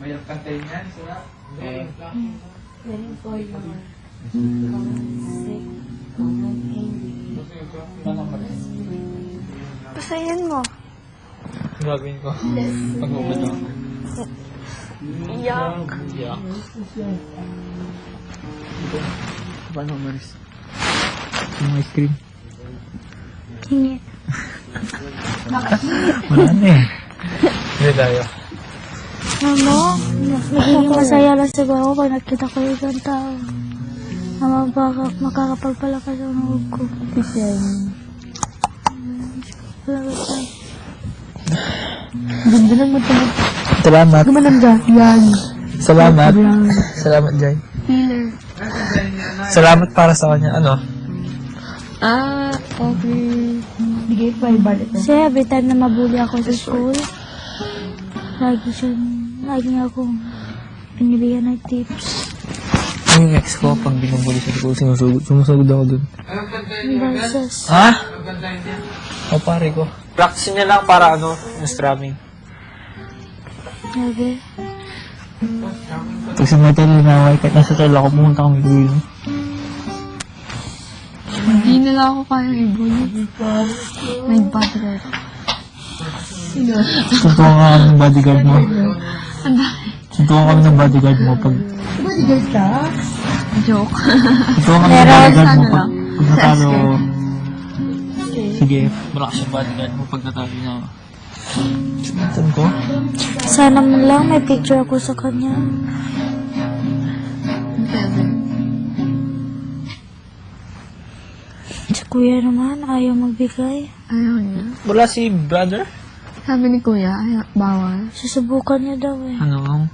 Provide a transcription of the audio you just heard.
Mayroong kantay niyan, sila. Waiting for your sick, common angry. Pasayin mo. Gagawin ko. Pag-ubad ako. Yuck. Yeah. Paano maris? Yung ice cream. Hingi. Wala na eh. Hindi tayo. Ano? Magiging masaya lang siguro pag nakita ko yung ibang tao. Na makakapagpalakas ang loob ko. Salamat tayo. Ganda lang mo ito. Salamat. Gumalang dyan. Yan. Salamat. Salamat, Jai. Healer. Salamat para sa kanya. Ano? Okay. Bigay pa yung balik ko. Kasi every time na mabuli ako sa school, lagi niya akong pinibigyan ng tips. Yung ex ko, pag binubuli sa school, sumusugod ako dun. Versus. Ha? O pare ko. Practice niya lang para ano, yung strumming. Okay. Pag sa may talinaway, kahit nasa tala ako, pumunta kami gawin. Hindi na lang ako kaya i-bully. May bodyguard. Sino? Suntukan ka kami ng bodyguard mo. Suntukan kami ng bodyguard mo pag... Bodyguard ka? Joke. Suntukan kami ng Meron, bodyguard mo sana pag lang. natalo. Sige, malakas yung bodyguard mo pag natalo na. Saan ko? Sana mo lang may picture ako sa kanya. Si kuya naman, ayaw magbigay. Ayaw niya. Wala si brother? Sabi ni kuya, bawal. Susubukan niya daw eh. Ano?